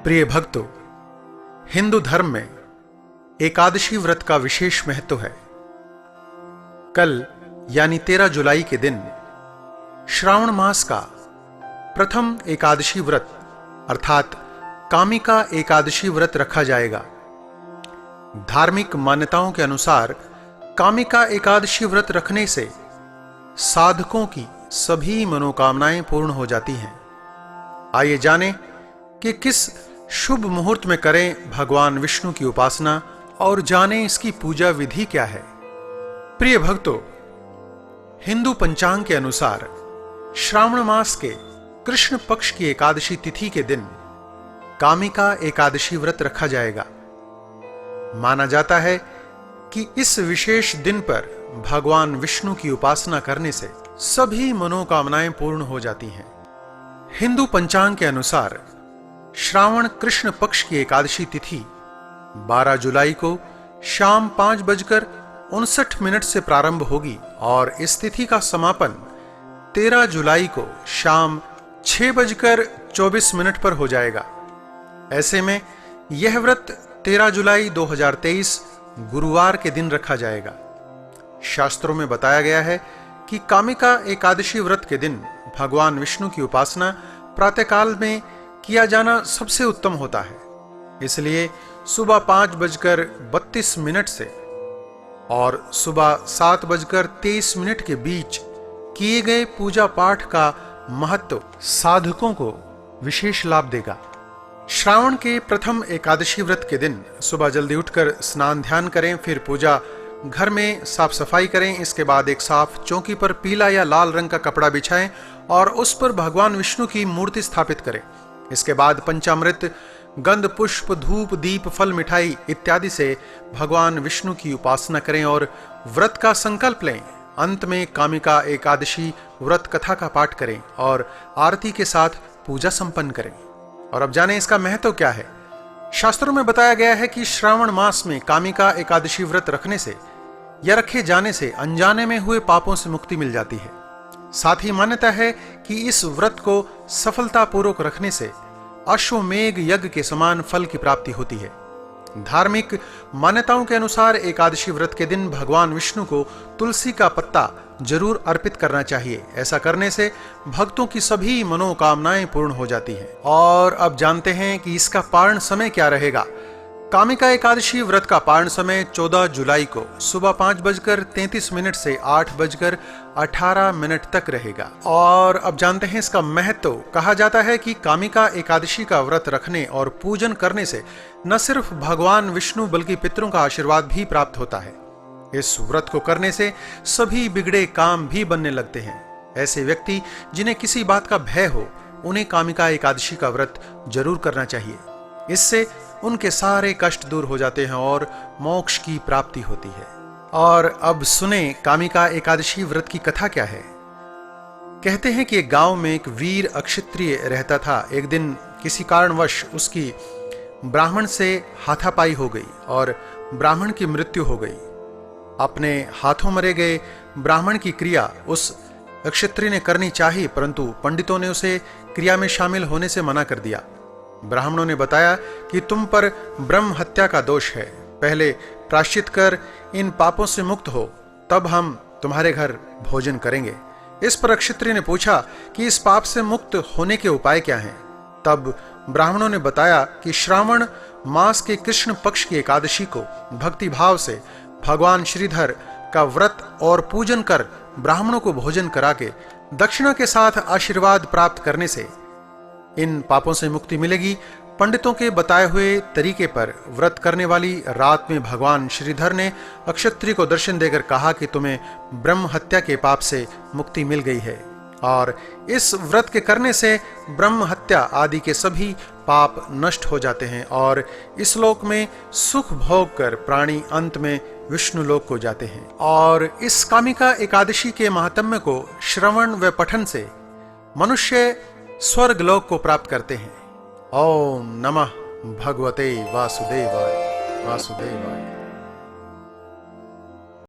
प्रिय भक्तों, हिंदू धर्म में एकादशी व्रत का विशेष महत्व है। कल यानी 13 जुलाई के दिन श्रावण मास का प्रथम एकादशी व्रत अर्थात कामिका एकादशी व्रत रखा जाएगा। धार्मिक मान्यताओं के अनुसार कामिका एकादशी व्रत रखने से साधकों की सभी मनोकामनाएं पूर्ण हो जाती हैं। आइए जानें कि किस शुभ मुहूर्त में करें भगवान विष्णु की उपासना और जानें इसकी पूजा विधि क्या है। प्रिय भक्तों, हिंदू पंचांग के अनुसार श्रावण मास के कृष्ण पक्ष की एकादशी तिथि के दिन कामिका एकादशी व्रत रखा जाएगा। माना जाता है कि इस विशेष दिन पर भगवान विष्णु की उपासना करने से सभी मनोकामनाएं पूर्ण हो जाती हैं। हिंदू पंचांग के अनुसार श्रावण कृष्ण पक्ष की एकादशी तिथि 12 जुलाई को शाम 5:59 से प्रारंभ होगी और इस तिथि का समापन 13 जुलाई को शाम 6:24 पर हो जाएगा। ऐसे में यह व्रत 13 जुलाई 2023 गुरुवार के दिन रखा जाएगा। शास्त्रों में बताया गया है कि कामिका एकादशी व्रत के दिन भगवान विष्णु की उपासना प्रातःकाल में किया जाना सबसे उत्तम होता है। इसलिए सुबह 5:32 से और सुबह 7:23 के बीच किए गए पूजा पाठ का महत्व साधकों को विशेष लाभ देगा। श्रावण के प्रथम एकादशी व्रत के दिन सुबह जल्दी उठकर स्नान ध्यान करें, फिर पूजा घर में साफ सफाई करें। इसके बाद एक साफ चौकी पर पीला या लाल रंग का कपड़ा बिछाएं और उस पर भगवान विष्णु की मूर्ति स्थापित करें। इसके बाद पंचामृत, गंध, पुष्प, धूप, दीप, फल, मिठाई इत्यादि से भगवान विष्णु की उपासना करें और व्रत का संकल्प लें। अंत में कामिका एकादशी व्रत कथा का पाठ करें और आरती के साथ पूजा संपन्न करें। और अब जानें इसका महत्व क्या है। शास्त्रों में बताया गया है कि श्रावण मास में कामिका एकादशी व्रत रखने से या रखे जाने से अनजाने में हुए पापों से मुक्ति मिल जाती है। साथ ही मान्यता है कि इस व्रत को सफलतापूर्वक रखने से अश्वमेघ यज्ञ के समान फल की प्राप्ति होती है। धार्मिक मान्यताओं के अनुसार एकादशी व्रत के दिन भगवान विष्णु को तुलसी का पत्ता जरूर अर्पित करना चाहिए। ऐसा करने से भक्तों की सभी मनोकामनाएं पूर्ण हो जाती हैं। और अब जानते हैं कि इसका पारण समय क्या रहेगा। कामिका एकादशी व्रत का पारण समय 14 जुलाई को सुबह 5:33 से 8:18 तक रहेगा। और अब जानते हैं इसका महत्व। कहा जाता है कि कामिका एकादशी का व्रत रखने और पूजन करने से न सिर्फ भगवान विष्णु बल्कि पितरों का आशीर्वाद भी प्राप्त होता है। इस व्रत को करने से सभी बिगड़े काम भी बनने लगते हैं। ऐसे व्यक्ति जिन्हें किसी बात का भय हो, उन्हें कामिका एकादशी का व्रत जरूर करना चाहिए। इससे उनके सारे कष्ट दूर हो जाते हैं और मोक्ष की प्राप्ति होती है। और अब सुने कामिका एकादशी व्रत की कथा क्या है। कहते हैं कि एक गांव में एक वीर अक्षत्रिय रहता था। एक दिन किसी कारणवश उसकी ब्राह्मण से हाथापाई हो गई और ब्राह्मण की मृत्यु हो गई। अपने हाथों मरे गए ब्राह्मण की क्रिया उस अक्षत्रिय ने करनी चाहिए, परंतु पंडितों ने उसे क्रिया में शामिल होने से मना कर दिया। ब्राह्मणों ने बताया कि तुम पर ब्रह्म हत्या का दोष है, पहले प्रायश्चित कर इन पापों से मुक्त हो, तब हम तुम्हारे घर भोजन करेंगे। इस पर अक्षत्रिय ने पूछा कि इस पाप से मुक्त होने के उपाय क्या हैं। तब ब्राह्मणों ने बताया कि श्रावण मास के कृष्ण पक्ष की एकादशी को भक्ति भाव से भगवान श्रीधर का व्रत और पूजन कर ब्राह्मणों को भोजन करा के दक्षिणा के साथ आशीर्वाद प्राप्त करने से इन पापों से मुक्ति मिलेगी। पंडितों के बताए हुए तरीके पर व्रत करने वाली रात में भगवान श्रीधर ने अक्षत्रिय को दर्शन देकर कहा कि तुम्हें ब्रह्म हत्या के पाप से मुक्ति मिल गई है और इस व्रत के करने से ब्रह्म हत्या आदि के सभी पाप नष्ट हो जाते हैं और इस लोक में सुख भोग कर प्राणी अंत में विष्णु लोक को जाते हैं। और इस कामिका एकादशी के महात्म्य को श्रवण व पठन से मनुष्य स्वर्ग लोक को प्राप्त करते हैं। ओम नमः भगवते वासुदेवाय वासुदेवाय।